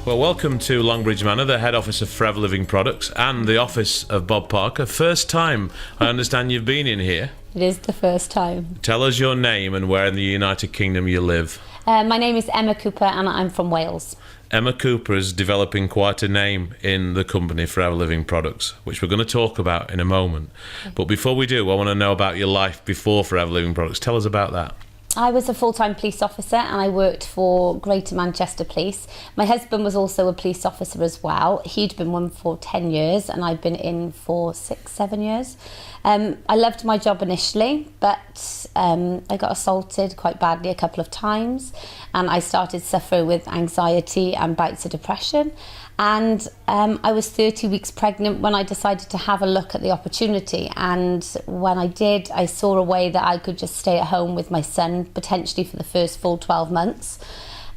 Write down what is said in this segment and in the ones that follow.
Well, welcome to Longbridge Manor, the head office of Forever Living Products and the office of Bob Parker. First time I understand you've been in here. It is the first time. Tell us your name and where in the United Kingdom you live. My name is Emma Cooper and I'm from Wales. Emma Cooper is developing quite a name in the company Forever Living Products, which we're going to talk about in a moment. But before we do, I want to know about your life before Forever Living Products. Tell us about that. I was a full-time police officer and I worked for Greater Manchester Police. My husband was also a police officer as well. He'd been one for 10 years and I'd been in for 6-7 years. I loved my job initially, but I got assaulted quite badly a couple of times and I started suffering with anxiety and bouts of depression. And I was 30 weeks pregnant when I decided to have a look at the opportunity. And when I did, I saw a way that I could just stay at home with my son, potentially for the first full 12 months.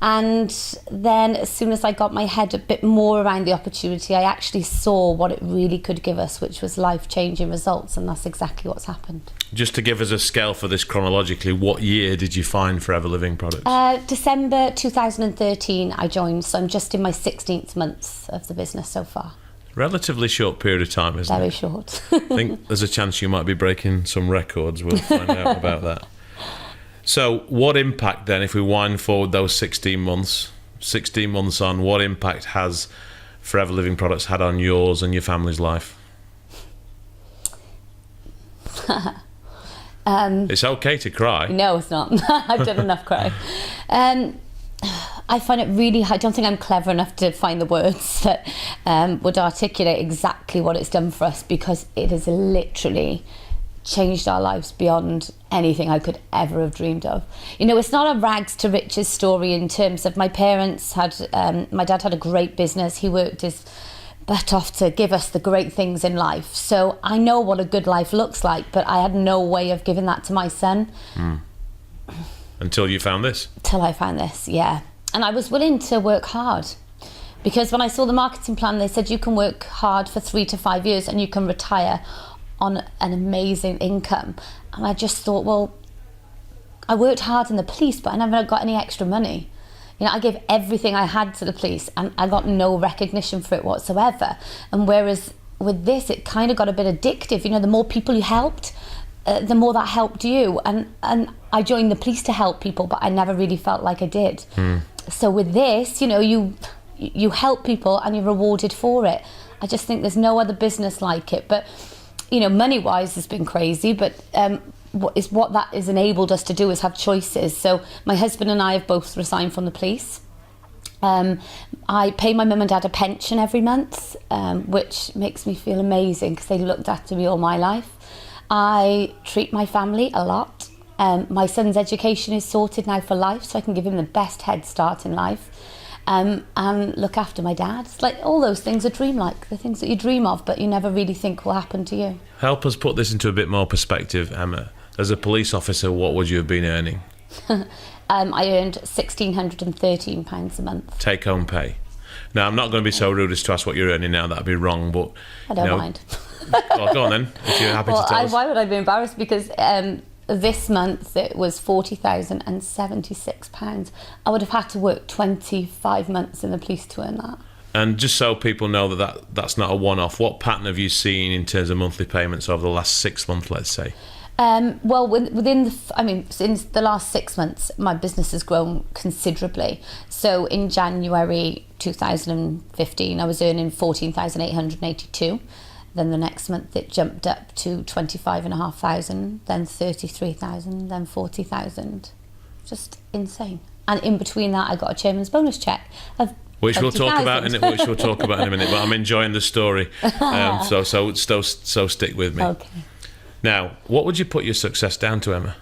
And then as soon as I got my head a bit more around the opportunity, I actually saw what it really could give us, which was life-changing results. And that's exactly what's happened. Just to give us a scale for this chronologically, what year did you find Forever Living Products? December 2013 I joined, so I'm just in my 16th month of the business so far. Relatively short period of time, isn't it? Very short. I think there's a chance you might be breaking some records. We'll find out about that. So what impact then, if we wind forward those 16 months on, what impact has Forever Living Products had on yours and your family's life? It's okay to cry. No, it's not. I've done enough crying. I find it really, I don't think I'm clever enough to find the words that would articulate exactly what it's done for us, because it has literally changed our lives beyond anything I could ever have dreamed of. You know, it's not a rags to riches story in terms of my parents had, my dad had a great business. He worked his butt off to give us the great things in life. So I know what a good life looks like, but I had no way of giving that to my son. Until you found this? Till I found this, yeah. And I was willing to work hard. Because when I saw the marketing plan, they said you can work hard for 3 to 5 years and you can retire on an amazing income. And I just thought, well, I worked hard in the police, but I never got any extra money. You know, I gave everything I had to the police and I got no recognition for it whatsoever. And whereas with this, it kind of got a bit addictive. You know, the more people you helped, the more that helped you. And I joined the police to help people, but I never really felt like I did. So with this, you know, you help people and you're rewarded for it. I just think there's no other business like it. But you know, money-wise has been crazy, but what that has enabled us to do is have choices. So my husband and I have both resigned from the police. I pay my mum and dad a pension every month, which makes me feel amazing because they looked after me all my life. I treat my family a lot. My son's education is sorted now for life, so I can give him the best head start in life. And look after my dad. It's like all those things are dreamlike, the things that you dream of but you never really think will happen to you. Help us put this into a bit more perspective, Emma. As a police officer, what would you have been earning? I earned £1,613 a month. Take home pay. Now, I'm not going to be so rude as to ask what you're earning now, that'd be wrong, but I don't mind. Well, go on then, if you're happy to tell us. Why would I be embarrassed? Because this month it was £40,076. I would have had to work 25 months in the police to earn that. And just so people know that's not a one-off, what pattern have you seen in terms of monthly payments over the last 6 months, let's say? Well, since the last 6 months, my business has grown considerably. So in January 2015, I was earning £14,882. Then the next month it jumped up to 25,500, then 33,000, then 40,000. Just insane. And in between that, I got a chairman's bonus check of which we'll talk about in a minute. But I'm enjoying the story, so stick with me. Okay. Now, what would you put your success down to, Emma?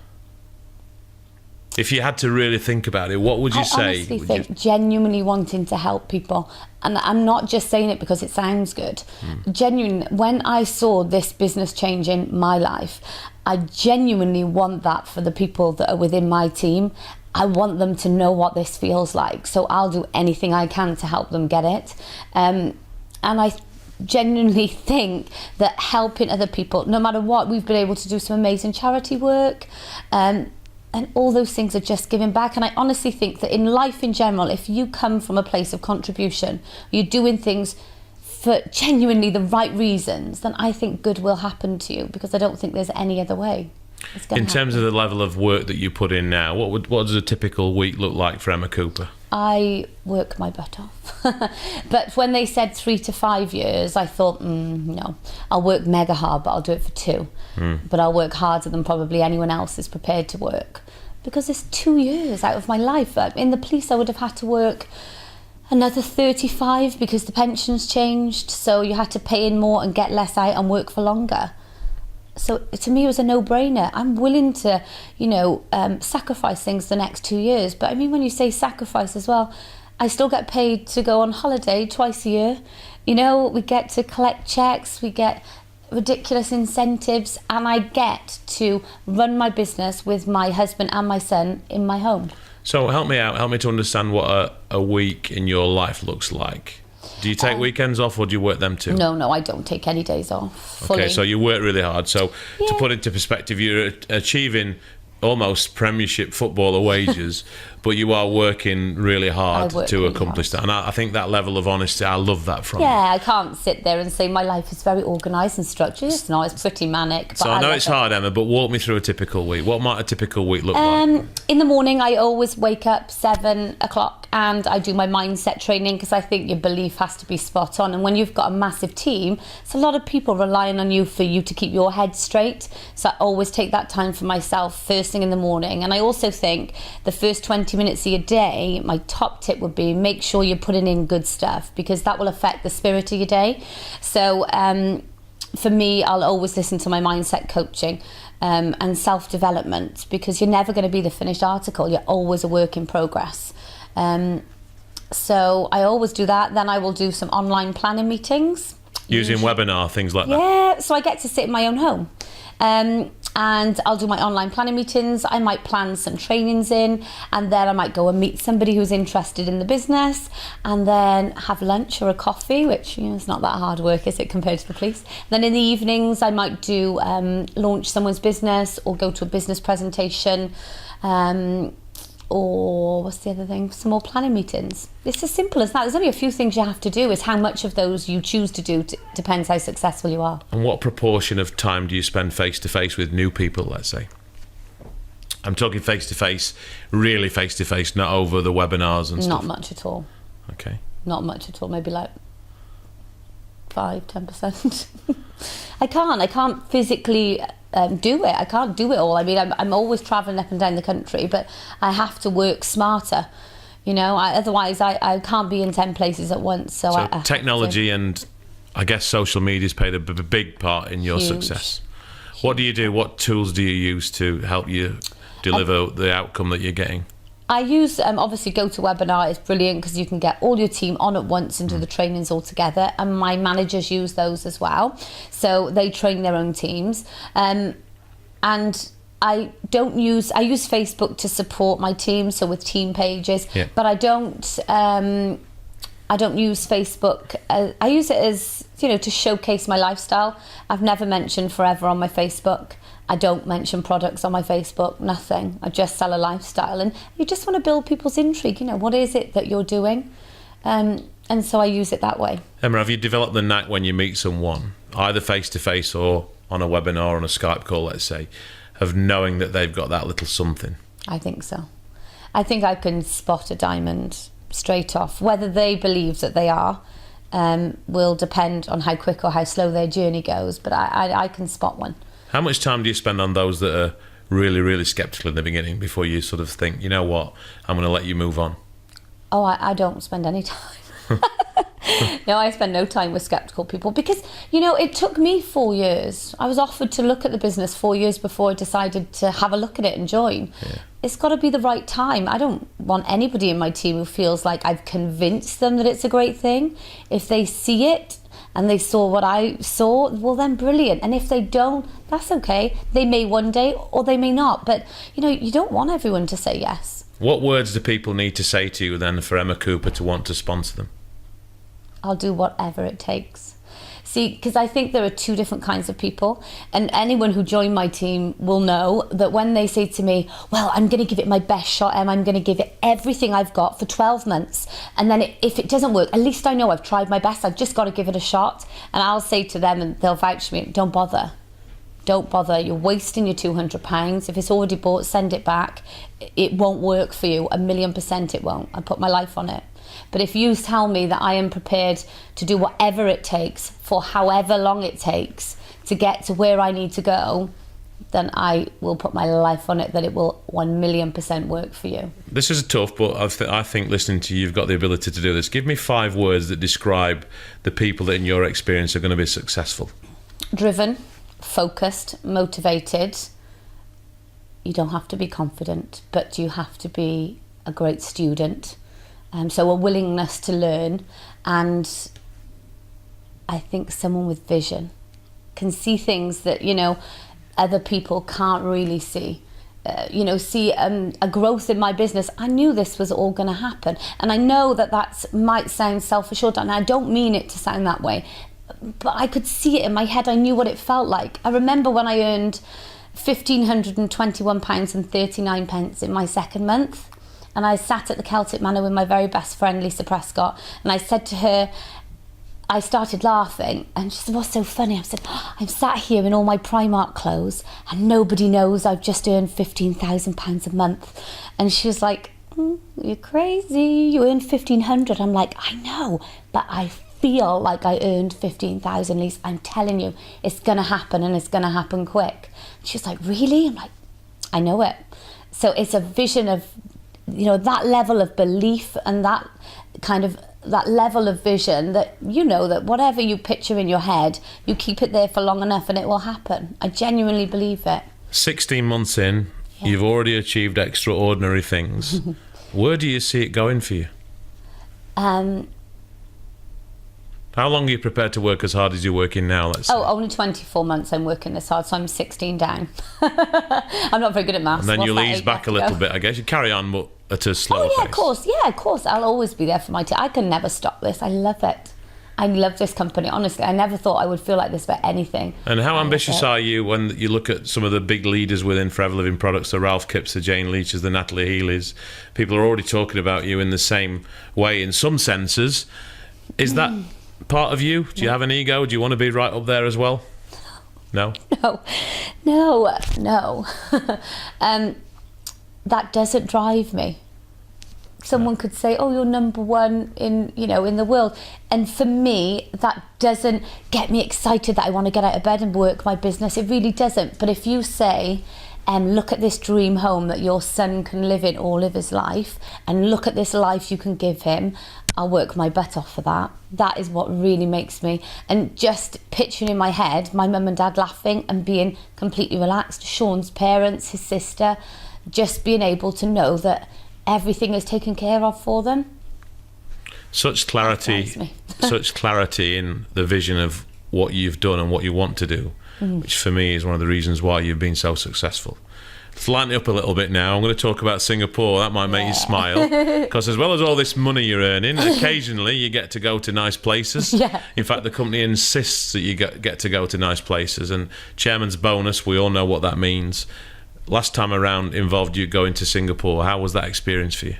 If you had to really think about it, what would you say? I honestly think genuinely wanting to help people. And I'm not just saying it because it sounds good. Genuinely, when I saw this business change in my life, I genuinely want that for the people that are within my team. I want them to know what this feels like. So I'll do anything I can to help them get it. And I genuinely think that helping other people, no matter what, we've been able to do some amazing charity work. And all those things are just giving back. And I honestly think that in life in general, if you come from a place of contribution, you're doing things for genuinely the right reasons, then I think good will happen to you, because I don't think there's any other way. In terms of the level of work that you put in now, what does a typical week look like for Emma Cooper? I work my butt off. But when they said 3 to 5 years, I thought, no, I'll work mega hard, but I'll do it for 2. But I'll work harder than probably anyone else is prepared to work, because it's 2 years out of my life. In the police, I would have had to work another 35 because the pensions changed, so you had to pay in more and get less out and work for longer. So to me, it was a no-brainer. I'm willing to, sacrifice things the next 2 years. But I mean, when you say sacrifice as well, I still get paid to go on holiday twice a year. We get to collect checks, we get ridiculous incentives, and I get to run my business with my husband and my son in my home. So help me out. Help me to understand what a week in your life looks like. Do you take weekends off, or do you work them too? No, I don't take any days off. Fully. Okay, so you work really hard. So to put into perspective, you're achieving almost Premiership footballer wages, but you are working really hard to accomplish that. And I think that level of honesty, I love that from you. Yeah, I can't sit there and say my life is very organised and structured. It's not, it's pretty manic. But So I know it's hard, Emma, but walk me through a typical week. What might a typical week look like? In the morning, I always wake up 7 o'clock and I do my mindset training, because I think your belief has to be spot on. And when you've got a massive team, it's a lot of people relying on you for you to keep your head straight. So I always take that time for myself first thing in the morning. And I also think the first 20 minutes of your day, my top tip would be make sure you're putting in good stuff, because that will affect the spirit of your day. So for me, I'll always listen to my mindset coaching and self-development, because you're never going to be the finished article. You're always a work in progress. So I always do that. Then I will do some online planning meetings. Using webinar, things like that? Yeah, so I get to sit in my own home. And I'll do my online planning meetings. I might plan some trainings in, and then I might go and meet somebody who's interested in the business, and then have lunch or a coffee, which it's not that hard work, is it, compared to the police? Then in the evenings, I might do launch someone's business or go to a business presentation. Or what's the other thing? Some more planning meetings. It's as simple as that. There's only a few things you have to do. It's how much of those you choose to do depends how successful you are. And what proportion of time do you spend face-to-face with new people, let's say? I'm talking face-to-face, really face-to-face, not over the webinars and stuff. Not much at all. Okay. Not much at all. Maybe like 5-10%. I can't physically do it. I can't do it all. I mean, I'm always travelling up and down the country, but I have to work smarter. Otherwise I can't be in 10 places at once. So I technology and I guess social media's played a big part in your success. What do you do? What tools do you use to help you deliver the outcome that you're getting? I use, obviously, GoToWebinar is brilliant, because you can get all your team on at once and do the trainings all together. And my managers use those as well. So they train their own teams. And I use Facebook to support my team, so with team pages. Yeah. But I don't use Facebook. I use it as, to showcase my lifestyle. I've never mentioned Forever on my Facebook. I don't mention products on my Facebook, nothing. I just sell a lifestyle. And you just want to build people's intrigue. What is it that you're doing? And so I use it that way. Emma, have you developed the knack when you meet someone, either face-to-face or on a webinar or on a Skype call, let's say, of knowing that they've got that little something? I think so. I think I can spot a diamond straight off. Whether they believe that they are will depend on how quick or how slow their journey goes. But I can spot one. How much time do you spend on those that are really, really sceptical in the beginning before you sort of think, you know what, I'm going to let you move on? Oh, I don't spend any time. No, I spend no time with sceptical people, because, it took me 4 years. I was offered to look at the business 4 years before I decided to have a look at it and join. Yeah. It's got to be the right time. I don't want anybody in my team who feels like I've convinced them that it's a great thing. If they see it and they saw what I saw, well then brilliant. And if they don't, that's okay. They may one day or they may not. But, you don't want everyone to say yes. What words do people need to say to you then for Emma Cooper to want to sponsor them? I'll do whatever it takes. See, because I think there are two different kinds of people, and anyone who joined my team will know that when they say to me, well, I'm going to give it my best shot, Em, I'm going to give it everything I've got for 12 months, and then if it doesn't work, at least I know I've tried my best, I've just got to give it a shot. And I'll say to them, and they'll vouch for me, don't bother. Don't bother, you're wasting your £200. If it's already bought, send it back. It won't work for you, 1,000,000% it won't. I put my life on it. But if you tell me that I am prepared to do whatever it takes for however long it takes to get to where I need to go, then I will put my life on it that it will 1,000,000% work for you. This is tough, but I think listening to you, you've got the ability to do this. Give me 5 words that describe the people that in your experience are going to be successful. Driven, focused, motivated. You don't have to be confident, but you have to be a great student. So a willingness to learn, and I think someone with vision can see things that, you know, other people can't really see. See a growth in my business. I knew this was all going to happen, and I know that might sound self-assured, and I don't mean it to sound that way, but I could see it in my head. I knew what it felt like. I remember when I earned £1,521.39 in my second month. And I sat at the Celtic Manor with my very best friend, Lisa Prescott, and I said to her, I started laughing, and she said, what's so funny? I said, I'm sat here in all my Primark clothes, and nobody knows I've just earned £15,000 a month. And she was like, you're crazy, you earned 1,500. I'm like, I know, but I feel like I earned 15,000, Lisa. I'm telling you, it's going to happen, and it's going to happen quick. She's like, really? I'm like, I know it. So it's a vision of, you know, that level of belief and that level of vision that, you know, that whatever you picture in your head, you keep it there for long enough and it will happen. I genuinely believe it. 16 months in, You've already achieved extraordinary things. Where do you see it going for you? How long are you prepared to work as hard as you're working now, let's say? Only 24 months I'm working this hard, so I'm 16 down. I'm not very good at maths. And then you'll ease back a little bit, I guess. You carry on, but at a slower pace. Of course. I'll always be there for my team. I can never stop this. I love it. I love this company, honestly. I never thought I would feel like this about anything. And how ambitious are you when you look at some of the big leaders within Forever Living Products, the Ralph Kipps, the Jane Leaches, the Natalie Healeys? People are already talking about you in the same way in some senses. Is that part of you? Do you have an ego? Do you want to be right up there as well? No? No. That doesn't drive me. Someone could say, oh, you're number one in the world. And for me, that doesn't get me excited that I want to get out of bed and work my business. It really doesn't. But if you say, look at this dream home that your son can live in all of his life, and look at this life you can give him, I'll work my butt off for that. That is what really makes me. And just picturing in my head my mum and dad laughing and being completely relaxed, Sean's parents, his sister, just being able to know that everything is taken care of for them. Such clarity in the vision of what you've done and what you want to do, which for me is one of the reasons why you've been so successful. Let's lighten it up a little bit now. I'm going to talk about Singapore. That might make you smile, because as well as all this money you're earning, occasionally you get to go to nice places. In fact, the company insists that you get to go to nice places, and chairman's bonus, we all know what that means. Last time around involved you going to Singapore. How was that experience for you?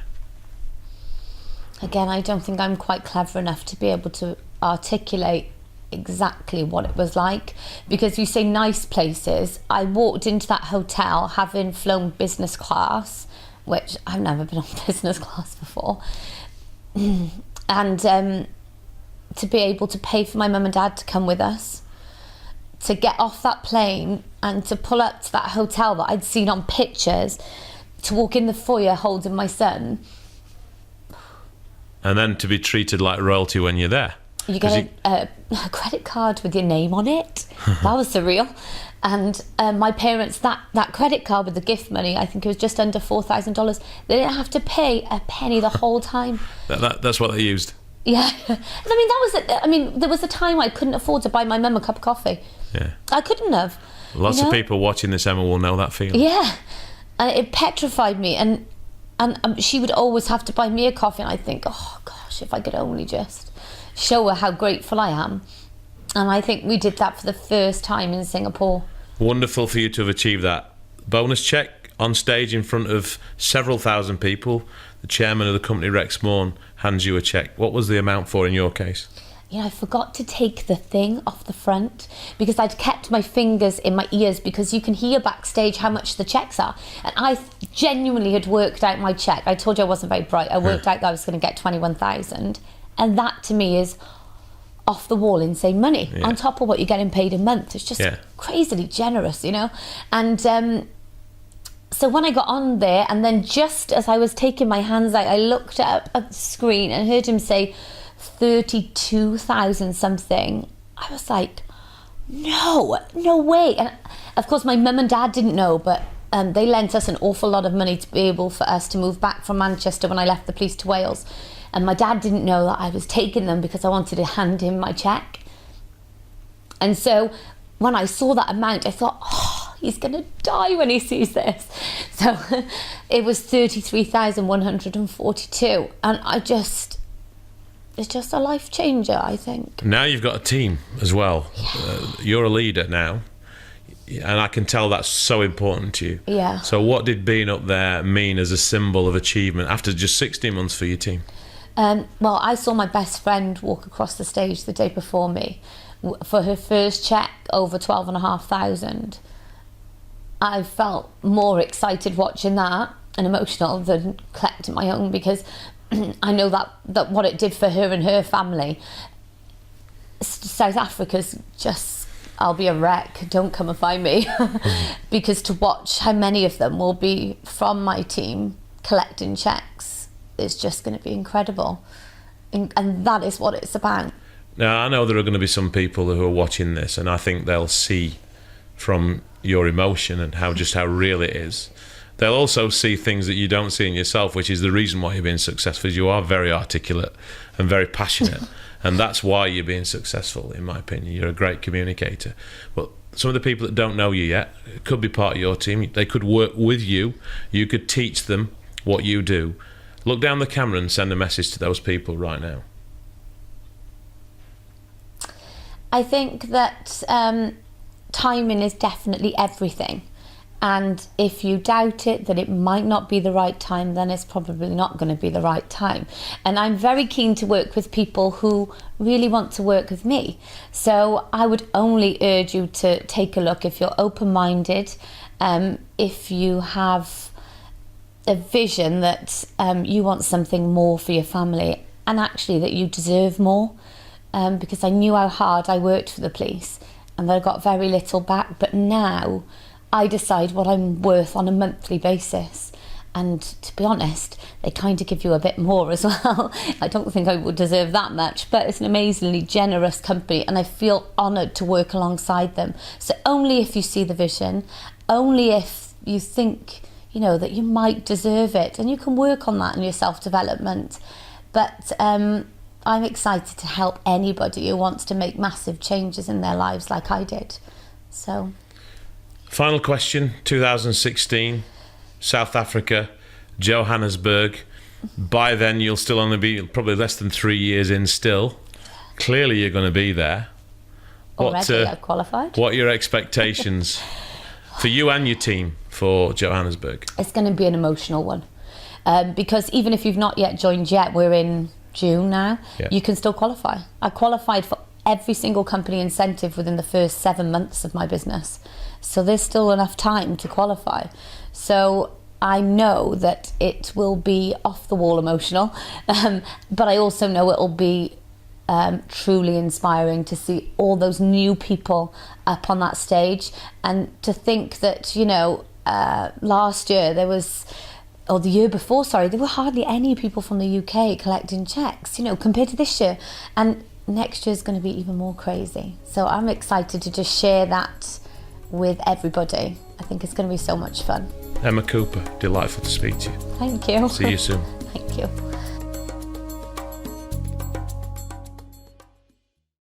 Again, I don't think I'm quite clever enough to be able to articulate exactly what it was like, because you say nice places. I walked into that hotel having flown business class, which I've never been on business class before, and to be able to pay for my mum and dad to come with us, to get off that plane and to pull up to that hotel that I'd seen on pictures, to walk in the foyer holding my son. And then to be treated like royalty when you're there. You get a credit card with your name on it. That was surreal. And my parents, that credit card with the gift money, I think it was just under $4,000. They didn't have to pay a penny the whole time. That's what they used. Yeah. There was a time I couldn't afford to buy my mum a cup of coffee. Yeah. I couldn't have. Lots of people watching this, Emma, will know that feeling. Yeah. And it petrified me. And she would always have to buy me a coffee. And I'd think, oh, gosh, if I could only just show her how grateful I am. And I think we did that for the first time in Singapore. Wonderful for you to have achieved that. Bonus check on stage in front of several thousand people. The chairman of the company, Rex Morn, hands you a check. What was the amount for in your case? I forgot to take the thing off the front because I'd kept my fingers in my ears, because you can hear backstage how much the checks are. And I genuinely had worked out my check. I told you I wasn't very bright. I worked out that I was going to get 21,000. And that to me is off the wall insane money on top of what you're getting paid a month. It's just crazily generous, And so when I got on there, and then just as I was taking my hands out, I looked up at the screen and heard him say 32,000 something. I was like, no way. And of course my mum and dad didn't know, but they lent us an awful lot of money to be able for us to move back from Manchester when I left the police to Wales. And my dad didn't know that I was taking them because I wanted to hand him my check. And so when I saw that amount, I thought, he's going to die when he sees this. So it was 33,142. And it's just a life changer, I think. Now you've got a team as well. You're a leader now. And I can tell that's so important to you. Yeah. So what did being up there mean as a symbol of achievement after just 16 months for your team? Well, I saw my best friend walk across the stage the day before me for her first check over 12,500. I felt more excited watching that and emotional than collecting my own, because I know that what it did for her and her family. South Africa's just, I'll be a wreck, don't come and find me. Because to watch how many of them will be from my team collecting checks is just going to be incredible. And that is what it's about. Now, I know there are going to be some people who are watching this, and I think they'll see from your emotion and how real it is. They'll also see things that you don't see in yourself, which is the reason why you're being successful. Is you are very articulate and very passionate, and that's why you're being successful, in my opinion. You're a great communicator. But some of the people that don't know you yet could be part of your team. They could work with you. You could teach them what you do. Look down the camera and send a message to those people right now. I think that timing is definitely everything. And if you doubt it, that it might not be the right time, then it's probably not going to be the right time. And I'm very keen to work with people who really want to work with me. So I would only urge you to take a look if you're open-minded, if you have a vision that you want something more for your family, and actually that you deserve more, because I knew how hard I worked for the police and that I got very little back, but now I decide what I'm worth on a monthly basis. And to be honest, they kind of give you a bit more as well. I don't think I would deserve that much, but it's an amazingly generous company and I feel honoured to work alongside them. So only if you see the vision, only if you think that you might deserve it, and you can work on that in your self-development. But I'm excited to help anybody who wants to make massive changes in their lives like I did. So, final question, 2016, South Africa, Johannesburg. By then you'll still only be probably less than 3 years in still. Clearly you're going to be there. Already I've qualified. What are your expectations for you and your team for Johannesburg? It's going to be an emotional one, because even if you've not yet joined yet, we're in June now, you can still qualify. I qualified for every single company incentive within the first 7 months of my business, so there's still enough time to qualify. So I know that it will be off the wall emotional, but I also know it will be truly inspiring to see all those new people up on that stage, and to think that last year there was, or the year before, sorry, there were hardly any people from the UK collecting checks, compared to this year. And next year is going to be even more crazy. So I'm excited to just share that with everybody. I think it's going to be so much fun. Emma Cooper, delightful to speak to you. Thank you. See you soon. Thank you.